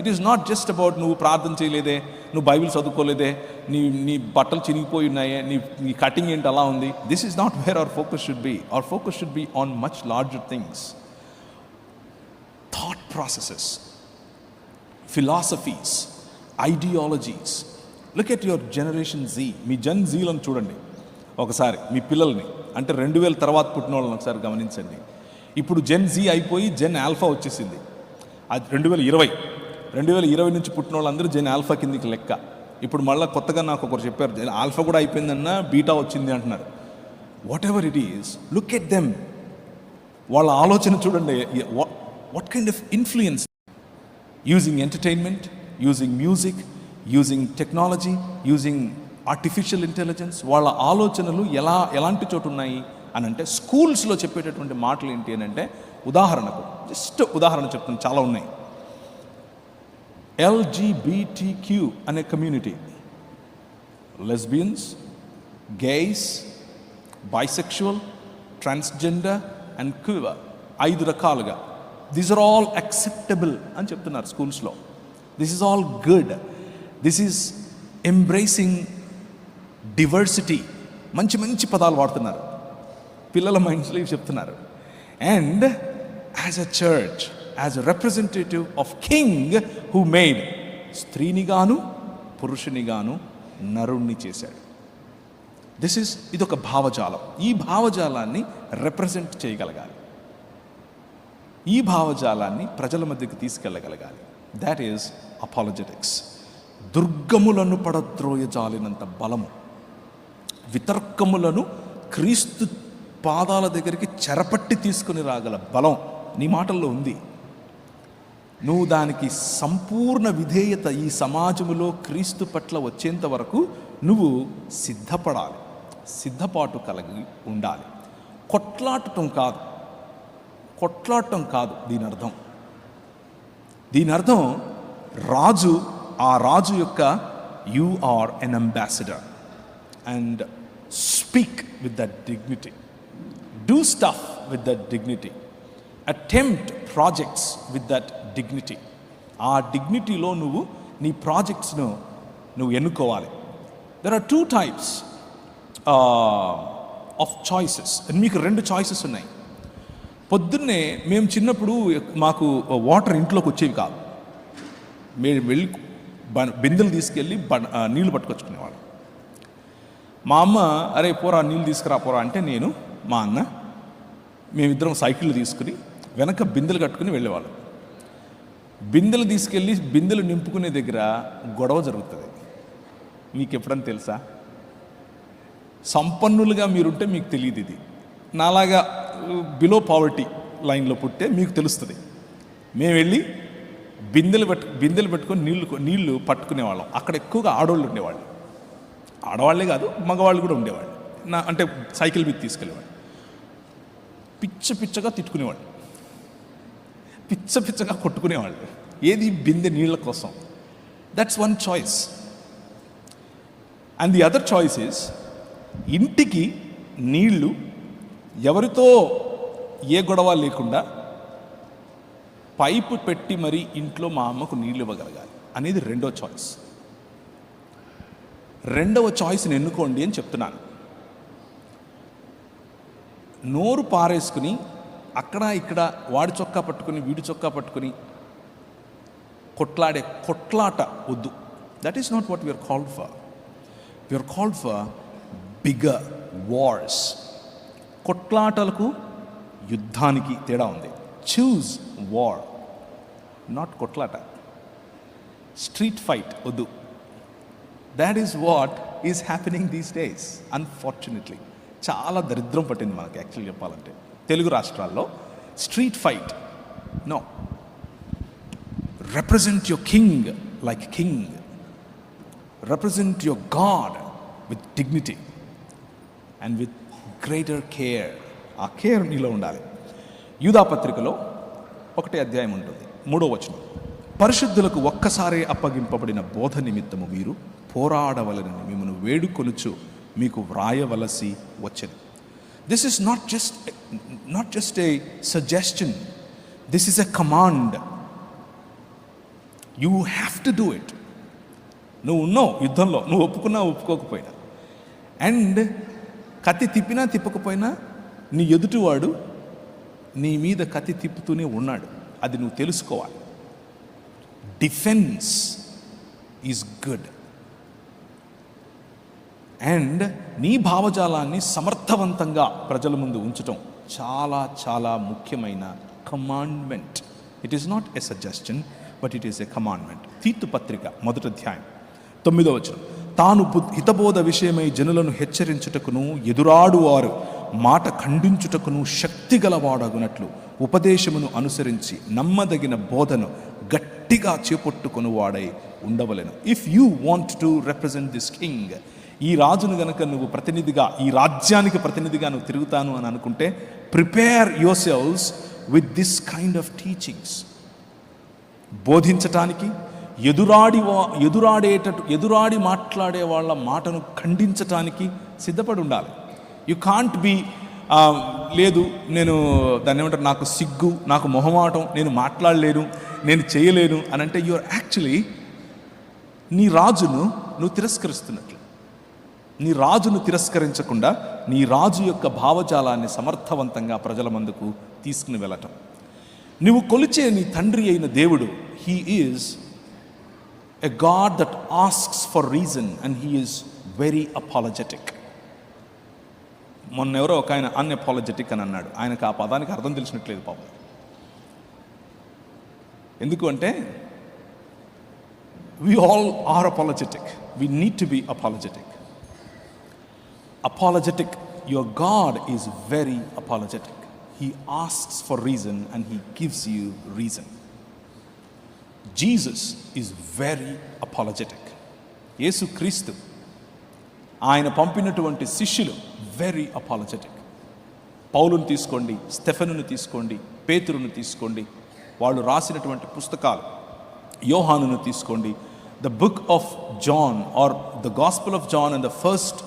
It is not just about నువ్వు ప్రార్థన చేయలేదే, నువ్వు బైబిల్ చదువుకోలేదే, నీ బట్టలు చినిగిపోయి ఉన్నాయే, నీ కటింగ్ ఏంటి అలా ఉంది. This is not where our focus should be. Our focus should be on much larger things. Thought processes, philosophies, ideologies. Look at your generation Z. మీ జన్ జీలను చూడండి ఒకసారి, మీ పిల్లల్ని, అంటే 2000 తర్వాత పుట్టిన వాళ్ళని ఒకసారి గమనించండి. ఇప్పుడు జెన్ జీ అయిపోయి జెన్ ఆల్ఫా వచ్చేసింది. అది 2020 నుంచి పుట్టిన వాళ్ళందరూ జెన్ ఆల్ఫా కిందికి లెక్క. ఇప్పుడు మళ్ళీ కొత్తగా నాకు ఒకరు చెప్పారు, జెన్ ఆల్ఫా కూడా అయిపోయిందన్నా బీటా వచ్చింది అంటున్నారు. What ever it is, look at them. వాళ్ళ ఆలోచన చూడండి. What kind of influence, using entertainment, using music, using technology, using artificial intelligence. వాళ్ళ ఆలోచనలు ఎలాంటి చోటు ఉన్నాయి అని అంటే, స్కూల్స్లో చెప్పేటటువంటి మాటలు ఏంటి అని అంటే, ఉదాహరణకు జస్ట్ ఉదాహరణ చెప్తాను, చాలా ఉన్నాయి. LGBTQ అనే community, lesbians, gays, bisexual, transgender and queer, 5 రకాలుగా. దీస్ ఆర్ ఆల్ యాక్సెప్టబుల్ అని చెప్తున్నారు స్కూల్స్లో. This is all good. This is embracing diversity. మంచి మంచి పదాలు వాడుతున్నారు, పిల్లల మైండ్స్లో ఇవి చెప్తున్నారు. And as a church, as a representative of king who made, స్త్రీనిగాను పురుషునిగాను నరుణ్ణి చేశాడు. ఇదొక భావజాలం. ఈ భావజాలాన్ని రిప్రజెంట్ చేయగలగాలి, ఈ భావజాలాన్ని ప్రజల మధ్యకి తీసుకెళ్ళగలగాలి. That is apologetics. దుర్గములను పడద్రోయజాలినంత బలము, వితర్కములను క్రీస్తు పాదాల దగ్గరికి చెరపట్టి తీసుకుని రాగల బలం నీ మాటల్లో ఉంది. నువ్వు దానికి సంపూర్ణ విధేయత ఈ సమాజములో క్రీస్తు పట్ల వచ్చేంత వరకు నువ్వు సిద్ధపడాలి, సిద్ధపాటు కలిగి ఉండాలి. కొట్లాడటం కాదు దీని అర్థం రాజు, ఆ రాజు యొక్క you are an ambassador and speak with that dignity, do stuff with that dignity, attempt projects with that dignity. ఆ డిగ్నిటీలో నువ్వు నీ ప్రాజెక్ట్స్ను నువ్వు ఎన్నుకోవాలి. There are 2 types of choices. మీకు 2 చాయిసెస్ ఉన్నాయి. పొద్దున్నే మేము చిన్నప్పుడు మాకు వాటర్ ఇంట్లోకి వచ్చేవి కాదు. మేము వెళ్ళి బిందెలు తీసుకెళ్ళి నీళ్లు పట్టుకొచ్చుకునేవాళ్ళం. మా అమ్మ, అరే పోరా నీళ్ళు తీసుకురా పోరా అంటే, నేను మా అన్న మేమిద్దరం సైకిళ్ళు తీసుకుని వెనక బిందెలు కట్టుకుని వెళ్ళేవాళ్ళం. బిందెలు తీసుకెళ్ళి బిందెలు నింపుకునే దగ్గర గొడవ జరుగుతుంది. మీకు ఎప్పుడని తెలుసా? సంపన్నులుగా మీరుంటే మీకు తెలియదు ఇది. నాలాగా బిలో పావర్టీ లైన్లో పుట్టే మీకు తెలుస్తుంది. మేము వెళ్ళి బిందెలు పెట్టుకొని నీళ్లు పట్టుకునేవాళ్ళం. అక్కడ ఎక్కువగా ఆడవాళ్ళు ఉండేవాళ్ళు, ఆడవాళ్లే కాదు మగవాళ్ళు కూడా ఉండేవాళ్ళు. అంటే సైకిల్ మీద తీసుకెళ్ళేవాళ్ళు. పిచ్చగా తిట్టుకునేవాళ్ళు, పిచ్చగా కొట్టుకునేవాళ్ళు. ఏది? బిందె నీళ్ళ కోసం. That's one choice. And the other choice is, ఇంటికి నీళ్లు ఎవరితో ఏ గొడవ లేకుండా పైపు పెట్టి మరీ ఇంట్లో మా అమ్మకు నీళ్ళు ఇవ్వగలగాలి అనేది రెండో చాయిస్. రెండవ చాయిస్ని ఎన్నుకోండి అని చెప్తున్నాను. నోరు పారేసుకుని అక్కడ ఇక్కడ వాడి చొక్కా పట్టుకుని వీడి చొక్కా పట్టుకుని కొట్లాట వద్దు. That is not what we are called for. We are called for bigger wars. కొట్లాటలకు యుద్ధానికి తేడా ఉంది. చూజ్ వార్, నాట్ కొట్లాట. స్ట్రీట్ ఫైట్ వద్దు. That is what is happening these days unfortunately. చాలా దరిద్రం పట్టింది మనకి యాక్చువల్లీ చెప్పాలంటే తెలుగు రాష్ట్రాల్లో. Street fight no. Represent your king like king. Represent your god with dignity and with greater care. ఆ care నీలో ఉండాలి. యూదా పత్రికలో 1వ అధ్యాయం ఉంటుంది, 3వ వచనం. పరిశుద్ధులకు ఒక్కసారే అప్పగింపబడిన బోధ నిమిత్తము మీరు పోరాడవలనని మిమ్మల్ని వేడుకొనుచు మీకు వ్రాయవలసి వచ్చేది. This is not just a suggestion, this is a command. You have to do it. నువ్వు ఉన్నావు యుద్ధంలో, నువ్వు ఒప్పుకున్నా ఒప్పుకోకపోయినా. అండ్ కత్తి తిప్పినా తిప్పకపోయినా నీ ఎదుటివాడు నీ మీద కత్తి తిప్పుతూనే ఉన్నాడు. అది నువ్వు తెలుసుకోవాలి. Defence is good. అండ్ నీ భావజాలాన్ని సమర్థవంతంగా ప్రజల ముందు ఉంచటం చాలా చాలా ముఖ్యమైన commandment. It is not a suggestion but it is a commandment. తీతు పత్రిక 1వ అధ్యాయం 9వ వచనం. తాను హితబోధ విషయమై జనులను హెచ్చరించుటకును ఎదురాడువారు మాట ఖండించుటకును శక్తి గలవాడగునట్లు ఉపదేశమును అనుసరించి నమ్మదగిన బోధను గట్టిగా చేపట్టుకుని వాడై ఉండవలెను. If you want to represent this king, ఈ రాజును గనక నువ్వు ప్రతినిధిగా, ఈ రాజ్యానికి ప్రతినిధిగా నువ్వు తిరుగుతాను అని అనుకుంటే, prepare your selves with this kind of teachings. బోధించటానికి, ఎదురాడి మాట్లాడే వాళ్ళ మాటను ఖండించటానికి సిద్ధపడి ఉండాలి. యు కాంట్ బి లేదు నేను దాన్ని ఏమంటారు, నాకు సిగ్గు, నాకు మొహమాటం, నేను మాట్లాడలేను, నేను చేయలేను అని అంటే యూఆర్ యాక్చువల్లీ నీ రాజును నువ్వు తిరస్కరిస్తున్నట్లు. నీ రాజును తిరస్కరించకుండా నీ రాజు యొక్క భావజాలాన్ని సమర్థవంతంగా ప్రజల ముందుకు తీసుకుని వెళ్ళటం. నువ్వు కొలిచే నీ తండ్రి అయిన దేవుడు, he is a God that asks for reason and he is very apologetic. మొన్న ఎవరో ఒక ఆయన అన్అపాలజెటిక్ అని అన్నాడు. ఆయనకు ఆ పదానికి అర్థం తెలిసినట్లేదు పాపం. ఎందుకు అంటే we all are apologetic. We need to be apologetic. Apologetic. Your God is very apologetic. He asks for reason and he gives you reason. Jesus is very apologetic. యేసు క్రీస్తు, ఆయన పంపినటువంటి శిష్యులు వెరీ అపాలజెటిక్. పౌలుని తీసుకోండి, స్టెఫెనుని తీసుకోండి, పేతురుని తీసుకోండి, వాళ్ళు రాసినటువంటి పుస్తకాలు, యోహానును తీసుకోండి. The book of John or the gospel of John and the first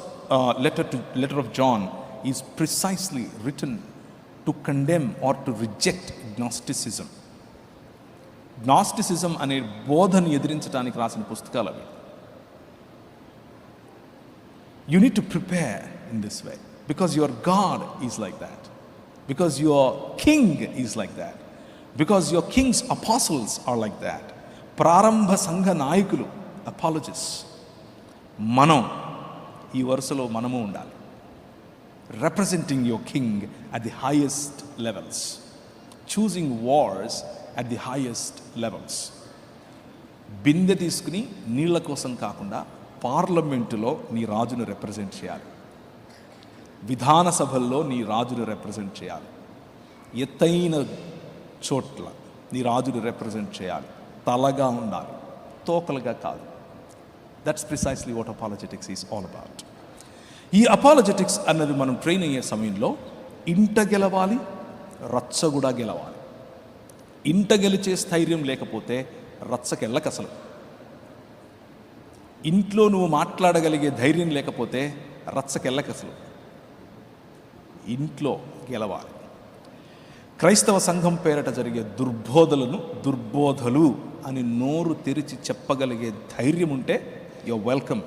letter of John is precisely written to condemn or to reject Gnosticism. Gnosticism అనే బోధను ఎదిరించడానికి రాసిన పుస్తకాలు అవి. You need to prepare in this way because your God is like that, because your king is like that, because your king's apostles are like that. ప్రారంభ సంఘ నాయకులు అపాలజిస్ట్స్. మనం ఈ వరుసలో మనము ఉండాలి. Representing your king at the highest levels, choosing wars at the highest levels. బిందె తీసుకుని నీళ్ల కోసం కాకుండా పార్లమెంటులో నీ రాజును రిప్రజెంట్ చేయాలి. విధాన సభల్లో నీ రాజును రిప్రజెంట్ చేయాలి. ఎత్తైన చోట్ల నీ రాజును రిప్రజెంట్ చేయాలి. తలగా ఉండాలి, తోకలుగా కాదు. That's precisely what apologetics is all about. ఈ అపాలజెటిక్స్ అన్నది మనం ట్రైన్ అయ్యే సమయంలో ఇంట గెలవాలి, రచ్చ కూడా గెలవాలి. ఇంట గెలిచే స్థైర్యం లేకపోతే రచ్చకెళ్ళక అసలు. ఇంట్లో నువ్వు మాట్లాడగలిగే ధైర్యం లేకపోతే రచ్చకెళ్ళక అసలు. ఇంట్లో గెలవాలి. క్రైస్తవ సంఘం పేరట జరిగే దుర్బోధలను దుర్బోధలు అని నోరు తెరిచి చెప్పగలిగే ధైర్యం ఉంటే you are welcome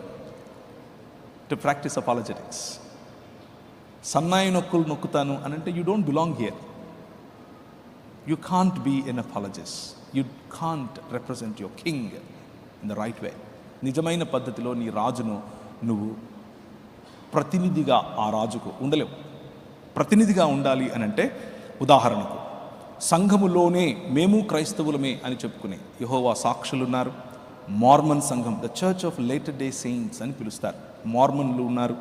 to practise apologetics. సన్నాయి నొక్కులు నొక్కుతాను అని అంటే you don't belong here. You can't be an apologist. You can't represent your king in the right way. నిజమైన పద్ధతిలో నీ రాజును నువ్వు ప్రతినిధిగా ఆ రాజుకు ఉండలేవు. ప్రతినిధిగా ఉండాలి అని అంటే, ఉదాహరణకు సంఘములోనే మేము క్రైస్తవులమే అని చెప్పుకునే యెహోవా సాక్షులున్నారు. మార్మన్ సంఘం, the church of latter day saints అని పిలుస్తారు. మార్మన్లు ఉన్నారు.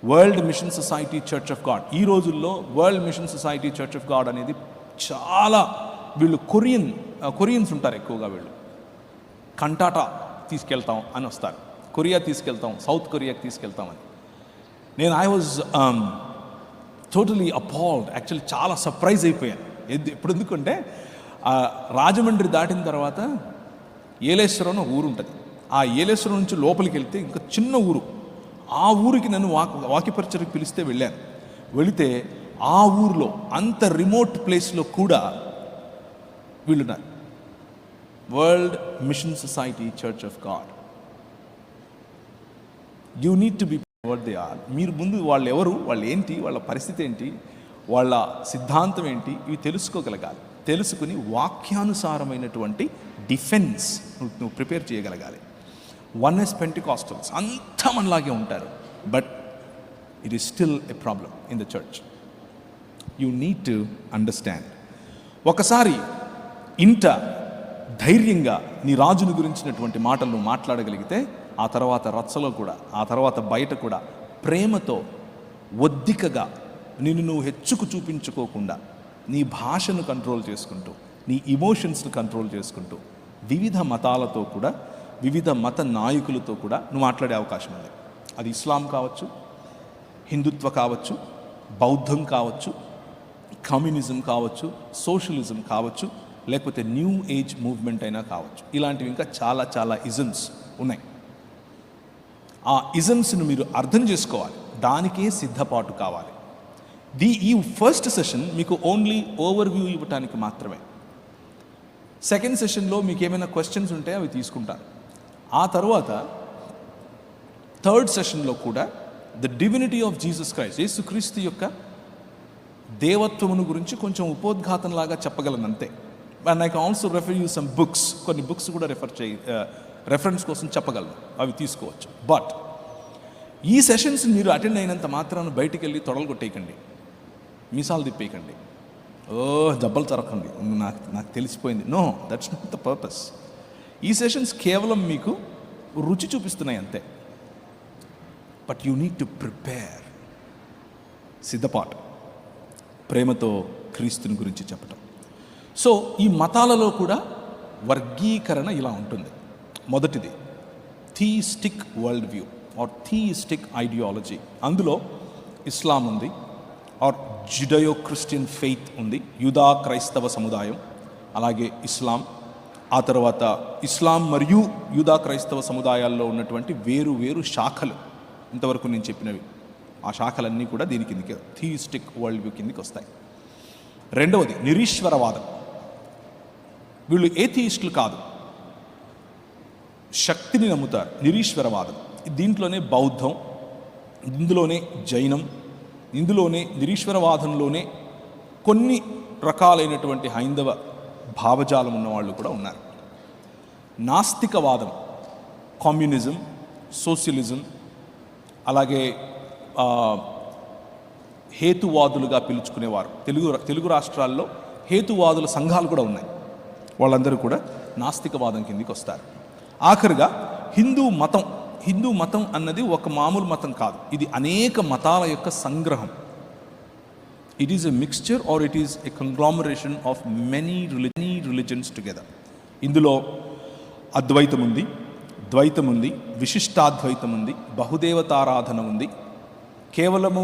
World mission society church of God. ఈ రోజుల్లో world mission society church of God అనేది చాలా, వీళ్ళు కొరియన్స్ ఉంటారు ఎక్కువగా. వీళ్ళు కంటాటా తీసుకెళ్తాం అని వస్తారు. కొరియా తీసుకెళ్తాం, సౌత్ కొరియాకి తీసుకెళ్తామని. I was totally appalled. Actually చాలా సర్ప్రైజ్ అయిపోయాను. ఇప్పుడు ఎందుకంటే రాజమండ్రి దాటిన తర్వాత ఏలేశ్వరం అని ఊరు ఉంటుంది. ఆ ఏలేశ్వరం నుంచి లోపలికి వెళ్తే ఇంకా చిన్న ఊరు. ఆ ఊరికి నన్ను వాక్యపరిచయకు పిలిస్తే వెళ్ళాను. వెళితే ఆ ఊరిలో అంత రిమోట్ ప్లేస్లో కూడా వీళ్ళున్నారు. World mission society church of God. You need to be what they are. మీరు ముందు వాళ్ళు ఎవరు, వాళ్ళు ఏంటి, వాళ్ళ పరిస్థితి ఏంటి, వాళ్ళ సిద్ధాంతం ఏంటి, ఇవి తెలుసుకోగలగాలి. తెలుసుకుని వాక్యానుసారమైనటువంటి డిఫెన్స్ నువ్వు ప్రిపేర్ చేయగలగాలి. వన్నెస్ పెంటికాస్టల్స్ అంతా మనలాగే ఉంటారు, but it is still a problem in the church. You need to understand. ఒకసారి ఇంట ధైర్యంగా నీ రాజుని గురించినటువంటి మాటలు నువ్వు మాట్లాడగలిగితే, ఆ తర్వాత రచ్చలో కూడా, ఆ తర్వాత బయట కూడా ప్రేమతో, ఒద్దికగా, నిన్ను నువ్వు హెచ్చుకు చూపించుకోకుండా, నీ భాషను కంట్రోల్ చేసుకుంటూ, నీ ఇమోషన్స్ను కంట్రోల్ చేసుకుంటూ, వివిధ మతాలతో కూడా, వివిధ మత నాయకులతో కూడా నువ్వు మాట్లాడే అవకాశం ఉంది. అది ఇస్లాం కావచ్చు, హిందుత్వ కావచ్చు, బౌద్ధం కావచ్చు, కమ్యూనిజం కావచ్చు, సోషలిజం కావచ్చు, లేకపోతే న్యూ ఏజ్ మూవ్మెంట్ అయినా కావచ్చు. ఇలాంటివి ఇంకా చాలా చాలా ఇజమ్స్ ఉన్నాయి. ఆ ఇజమ్స్ను మీరు అర్థం చేసుకోవాలి. దానికే సిద్ధపాటు కావాలి. ఈ ఫస్ట్ సెషన్ మీకు ఓన్లీ ఓవర్వ్యూ ఇవ్వటానికి మాత్రమే. సెకండ్ సెషన్లో మీకు ఏమైనా క్వశ్చన్స్ ఉంటే అవి తీసుకుంటాను. ఆ తర్వాత థర్డ్ సెషన్లో కూడా the divinity of Jesus Christ, యేసుక్రీస్తు యొక్క దేవత్వమును గురించి కొంచెం ఉపోద్ఘాతంలాగా చెప్పగలను అంతే. And I can also refer you some books. కొన్ని బుక్స్ కూడా రెఫరెన్స్ కోసం చెప్పగలను, అవి తీసుకోవచ్చు. బట్ ఈ సెషన్స్ మీరు అటెండ్ అయినంత మాత్రాన బయటికి వెళ్ళి తొడలు కొట్టేయకండి, మీసాలు తిప్పేయకండి, జబ్బలు తరకండి, నాకు తెలిసిపోయింది. No, that's not the purpose. ఈ సెషన్స్ కేవలం మీకు రుచి చూపిస్తున్నాయి అంతే. But you need to prepare. సిద్ధపాటు, ప్రేమతో క్రీస్తుని గురించి చెప్పటం. సో ఈ మతాలలో కూడా వర్గీకరణ ఇలా ఉంటుంది. మొదటిది థీయిస్టిక్ వరల్డ్ వ్యూ ఆర్ థీయిస్టిక్ ఐడియాలజీ. అందులో ఇస్లాం ఉంది, ఆర్ జుడయో క్రిస్టియన్ ఫెయిత్ ఉంది, యూదా క్రైస్తవ సముదాయం, అలాగే ఇస్లాం. ఆ తర్వాత ఇస్లాం మరియు యూదా క్రైస్తవ సముదాయాల్లో ఉన్నటువంటి వేరు వేరు శాఖలు, ఇంతవరకు నేను చెప్పినవి, ఆ శాఖలన్నీ కూడా దీని కిందకి, థీయిస్టిక్ వరల్డ్ వ్యూ కిందకి వస్తాయి. రెండవది నిరీశ్వరవాదం. వీళ్ళు ఏథీయిస్టులు కాదు, శక్తిని నమ్ముతారు. నిరీశ్వరవాదం, దీంట్లోనే బౌద్ధం, ఇందులోనే జైనం, ఇందులోనే నిరీశ్వరవాదంలోనే కొన్ని రకాలైనటువంటి హైందవ భావజాలం ఉన్నవాళ్ళు కూడా ఉన్నారు. నాస్తికవాదం, కమ్యూనిజం, సోషలిజం, అలాగే హేతువాదులుగా పిలుచుకునేవారు. తెలుగు రాష్ట్రాల్లో హేతువాదుల సంఘాలు కూడా ఉన్నాయి. వాళ్ళందరూ కూడా నాస్తికవాదం కిందకి వస్తారు. ఆఖరిగా హిందూ మతం అన్నది ఒక మామూలు మతం కాదు, ఇది అనేక మతాల యొక్క సంగ్రహం. It is a mixture or it is a conglomeration of many religions together. ఇందులో అద్వైతం ఉంది, ద్వైతం ఉంది, విశిష్టాద్వైతం ఉంది, బహుదేవతారాధన ఉంది, కేవలము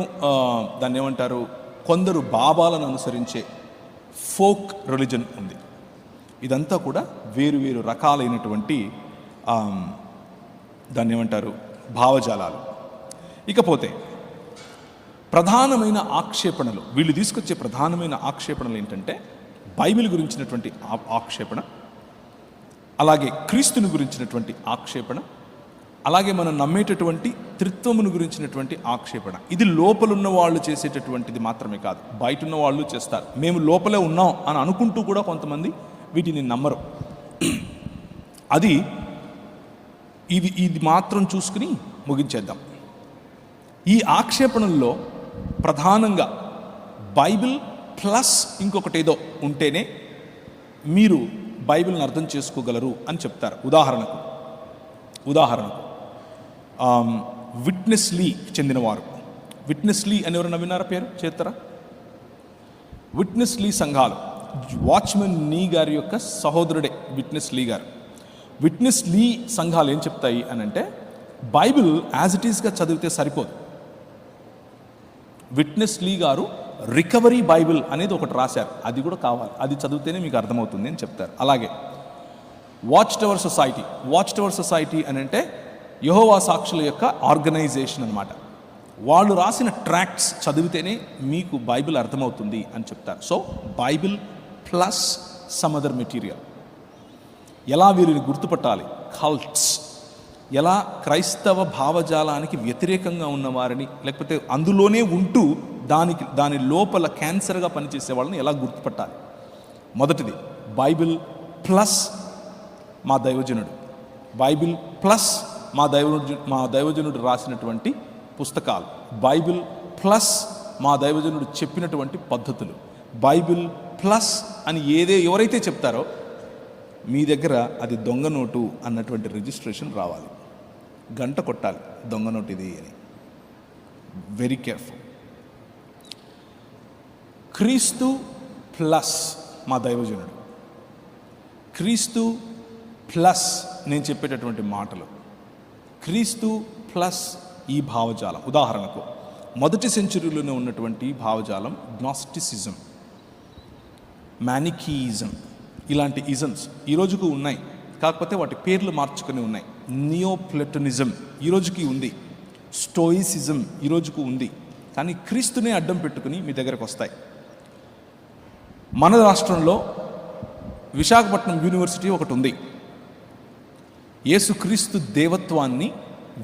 దాన్ని ఏమంటారు, కొందరు బాబాలను అనుసరించే ఫోక్ రిలిజన్ ఉంది. ఇదంతా కూడా వేరు వేరు రకాలైనటువంటి దాన్ని ఏమంటారు, భావజాలాలు. ఇకపోతే ప్రధానమైన ఆక్షేపణలు, వీళ్ళు తీసుకొచ్చే ప్రధానమైన ఆక్షేపణలు ఏంటంటే బైబిల్ గురించినటువంటి ఆక్షేపణ, అలాగే క్రీస్తుని గురించినటువంటి ఆక్షేపణ, అలాగే మనం నమ్మేటటువంటి త్రిత్వమును గురించినటువంటి ఆక్షేపణ. ఇది లోపలున్న వాళ్ళు చేసేటటువంటిది మాత్రమే కాదు, బయట ఉన్న వాళ్ళు చేస్తారు. మేము లోపలే ఉన్నాం అని అనుకుంటూ కూడా కొంతమంది వీటిని నమ్మరు. అది ఇది మాత్రం చూసుకుని ముగించేద్దాం. ఈ ఆక్షేపణల్లో ప్రధానంగా బైబిల్ ప్లస్ ఇంకొకటి ఏదో ఉంటేనే మీరు బైబిల్ని అర్థం చేసుకోగలరు అని చెప్తారు. ఉదాహరణకు విట్నెస్ లీ చెందినవారు. విట్నెస్ లీ అని ఎవరైనా విన్నారా? పేరు చేస్తారా? విట్నెస్ లీ సంఘాలు, వాచ్మెన్ నీ గారి యొక్క సహోదరుడే విట్నెస్ లీ గారు. విట్నెస్ లీ సంఘాలు ఏం చెప్తాయి అని అంటే, బైబిల్ యాజ్ ఇట్ ఈస్గా చదివితే సరిపోదు. విట్నెస్ లీ గారు రికవరీ బైబిల్ అనేది ఒకటి రాశారు, అది కూడా కావాలి, అది చదివితేనే మీకు అర్థమవుతుంది అని చెప్తారు. అలాగే వాచ్ టవర్ సొసైటీ అని అంటే యెహోవా సాక్షుల యొక్క ఆర్గనైజేషన్ అన్నమాట. వాళ్ళు రాసిన ట్రాక్ట్స్ చదివితేనే మీకు బైబిల్ అర్థమవుతుంది అని చెప్తారు. So Bible plus some other material. ఎలా వీరిని గుర్తుపట్టాలి? కల్ట్స్. ఎలా క్రైస్తవ భావజాలానికి వ్యతిరేకంగా ఉన్నవారిని, లేకపోతే అందులోనే ఉంటూ దాని లోపల క్యాన్సర్గా పనిచేసే వాళ్ళని ఎలా గుర్తుపట్టాలి? మొదటిది బైబిల్ ప్లస్ మా దైవజనుడు, బైబిల్ ప్లస్ మా దైవజనుడు రాసినటువంటి పుస్తకాలు, బైబిల్ ప్లస్ మా దైవజనుడు చెప్పినటువంటి పద్ధతులు, బైబిల్ ప్లస్ అని ఎవరైతే చెప్తారో మీ దగ్గర అది దొంగ నోటు అన్నటువంటి రిజిస్ట్రేషన్ రావాలి, గంట కొట్టాలి, దొంగ నోటు ఇది అని. Very careful. క్రీస్తు ప్లస్ మా దైవజనుడు, క్రీస్తు ప్లస్ నేను చెప్పేటటువంటి మాటలు, క్రీస్తు ప్లస్ ఈ భావజాలం. ఉదాహరణకు మొదటి సెంచురీలోనే ఉన్నటువంటి భావజాలం గ్నాస్టిసిజం, మ్యానికీయిజం, ఇలాంటి ఇజమ్స్ ఈ రోజుకు ఉన్నాయి, కాకపోతే వాటి పేర్లు మార్చుకొని ఉన్నాయి. నియోప్లెటనిజం ఈ రోజుకి ఉంది, స్టోయిసిజం ఈ రోజుకు ఉంది, కానీ క్రీస్తునే అడ్డం పెట్టుకుని మీ దగ్గరకు వస్తాయి. మన రాష్ట్రంలో విశాఖపట్నం యూనివర్సిటీ ఒకటి ఉంది, యేసుక్రీస్తు దేవత్వాన్ని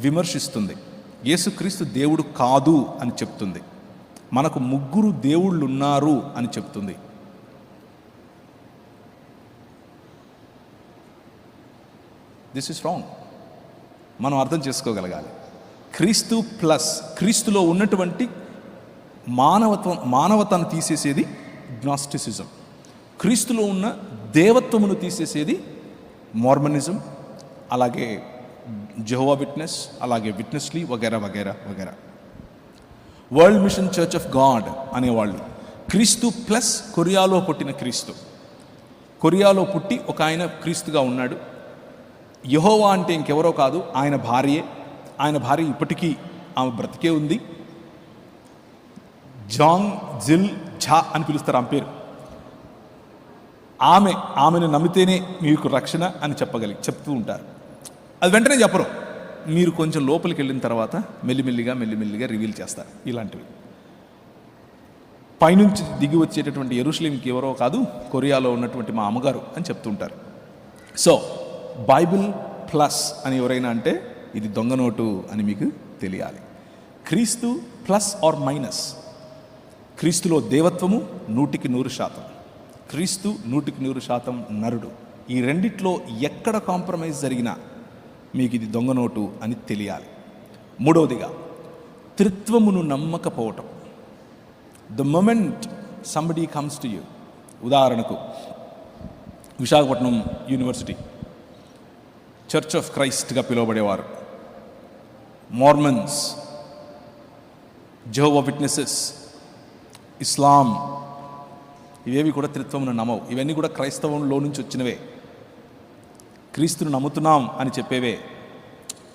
విమర్శిస్తుంది, యేసుక్రీస్తు దేవుడు కాదు అని చెప్తుంది, మనకు 3 దేవుళ్ళు ఉన్నారు అని చెప్తుంది. This is wrong. మనం అర్థం చేసుకోగలగాలి. క్రీస్తు ప్లస్, క్రీస్తులో ఉన్నటువంటి మానవతను తీసేసేది గ్నాస్టిసిజం, క్రీస్తులో ఉన్న దేవత్వమును తీసేసేది మార్మనిజం, అలాగే జెహోవా విట్నెస్, అలాగే విట్నెస్ లీ వగైరా వగైరా వగైరా. World machine church of God అనేవాళ్ళు క్రీస్తు ప్లస్ కొరియాలో పుట్టిన క్రీస్తు. కొరియాలో పుట్టి ఒక ఆయన క్రీస్తుగా ఉన్నాడు. యెహోవా అంటే ఇంకెవరో కాదు, ఆయన భార్యే. ఆయన భార్య ఇప్పటికీ ఆమె బ్రతికే ఉంది. జాంగ్ జిల్ ఝా అని పిలుస్తారు ఆమె పేరు. ఆమెను నమ్మితేనే మీకు రక్షణ అని చెప్తూ ఉంటారు. అది వెంటనే చెప్పరు, మీరు కొంచెం లోపలికి వెళ్ళిన తర్వాత మెల్లిమెల్లిగా రివీల్ చేస్తారు. ఇలాంటివి పైనుంచి దిగి వచ్చేటటువంటి యెరూషలేంకి ఎవరో కాదు, కొరియాలో ఉన్నటువంటి మా అమ్మగారు అని చెప్తుంటారు. సో బైబిల్ ప్లస్ అని ఎవరైనా అంటే ఇది దొంగ నోటు అని మీకు తెలియాలి. క్రీస్తు ప్లస్ ఆర్ మైనస్, క్రీస్తులో దేవత్వము 100%, క్రీస్తు 100% నరుడు. ఈ రెండిట్లో ఎక్కడ కాంప్రమైజ్ జరిగినా మీకు ఇది దొంగ నోటు అని తెలియాలి. మూడవదిగా త్రిత్వమును నమ్మకపోవటం. The moment somebody comes to you, ఉదాహరణకు విశాఖపట్నం యూనివర్సిటీ చర్చ్ ఆఫ్ క్రైస్ట్గా పిలువబడేవారు, మార్మన్స్, జెహోవా విట్నెసెస్, ఇస్లాం, ఇవేవి కూడా త్రిత్వమును నమ్మవు. ఇవన్నీ కూడా క్రైస్తవంలో నుంచి వచ్చినవే, క్రీస్తును నమ్ముతున్నాం అని చెప్పేవే.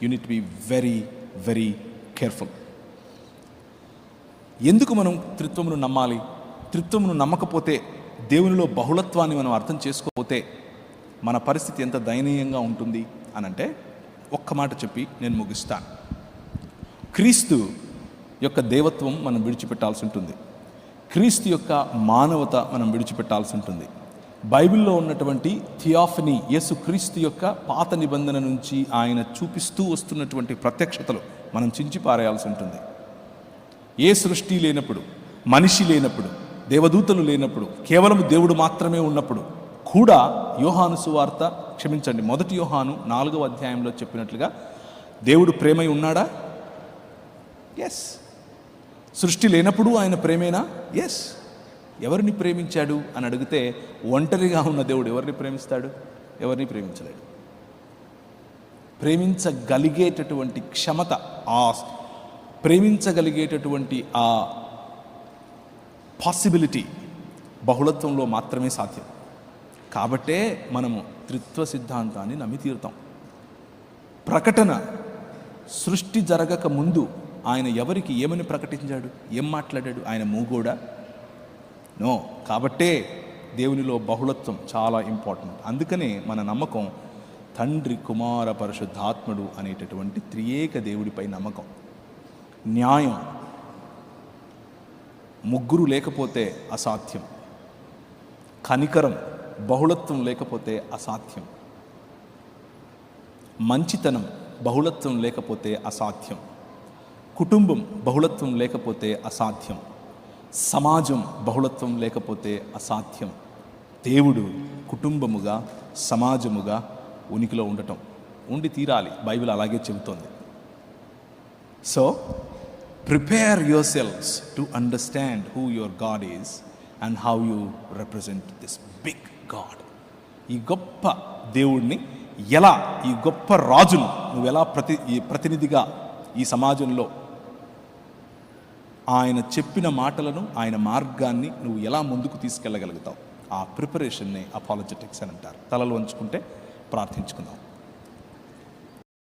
You need to be very very careful. ఎందుకు మనం త్రిత్వమును నమ్మాలి? త్రిత్వమును నమ్మకపోతే, దేవునిలో బహుళత్వాన్ని మనం అర్థం చేసుకోకపోతే మన పరిస్థితి ఎంత దయనీయంగా ఉంటుంది అనంటే, ఒక్క మాట చెప్పి నేను ముగిస్తాను. క్రీస్తు యొక్క దేవత్వం మనం విడిచిపెట్టాల్సి ఉంటుంది. క్రీస్తు యొక్క మానవత మనం విడిచిపెట్టాల్సి ఉంటుంది. బైబిల్లో ఉన్నటువంటి థియాఫనీ, యేసు క్రీస్తు యొక్క పాత నిబంధన నుంచి ఆయన చూపిస్తూ వస్తున్నటువంటి ప్రత్యక్షతలు మనం చించి పారేయాల్సి ఉంటుంది. ఏ సృష్టి లేనప్పుడు, మనిషి లేనప్పుడు, దేవదూతలు లేనప్పుడు, కేవలం దేవుడు మాత్రమే ఉన్నప్పుడు కూడా యోహాను సువార్త, క్షమించండి, 1 యోహాను 4వ అధ్యాయంలో చెప్పినట్లుగా దేవుడు ప్రేమై ఉన్నాడా? ఎస్. సృష్టి లేనప్పుడు ఆయన ప్రేమేనా? ఎస్. ఎవరిని ప్రేమించాడు అని అడిగితే, ఒంటరిగా ఉన్న దేవుడు ఎవరిని ప్రేమిస్తాడు? ఎవరిని ప్రేమించలేడు. ప్రేమించగలిగేటటువంటి క్షమత, ప్రేమించగలిగేటటువంటి ఆ పాసిబిలిటీ బహుళత్వంలో మాత్రమే సాధ్యం. కాబట్టే మనము త్రిత్వ సిద్ధాంతాన్ని నమ్మి తీరుతాం. ప్రకటన సృష్టి జరగక ముందు ఆయన ఎవరికి ఏమని ప్రకటించాడు? ఏం మాట్లాడాడు? ఆయన మూగోడా? నో. కాబట్టే దేవునిలో బహుళత్వం చాలా ఇంపార్టెంట్. అందుకనే మన నమ్మకం తండ్రి, కుమార, పరిశుద్ధాత్ముడు అనేటటువంటి త్రియేక దేవుడిపై నమ్మకం. న్యాయం, ముగ్గురు లేకపోతే అసాధ్యం. కనికరం, బహుళత్వం లేకపోతే అసాధ్యం. మంచితనం, బహుళత్వం లేకపోతే అసాధ్యం. కుటుంబం, బహుళత్వం లేకపోతే అసాధ్యం. సమాజం, బహుళత్వం లేకపోతే అసాధ్యం. దేవుడు కుటుంబముగా, సమాజముగా ఉనికిలో ఉండటం, ఉండి తీరాలి. బైబిల్ అలాగే చెబుతోంది. So prepare your selves to understand who your God is and how you represent this big God. ఈ గొప్ప దేవుడిని ఎలా, ఈ గొప్ప రాజును నువ్వు ఎలా ప్రతినిధిగా ఈ సమాజంలో ఆయన చెప్పిన మాటలను, ఆయన మార్గాన్ని నువ్వు ఎలా ముందుకు తీసుకెళ్ళగలుగుతావు? ఆ ప్రిపరేషన్నే అపాలజెటిక్స్ అని అంటారు. తలలు వంచుకుంటే ప్రార్థించుకుందాం.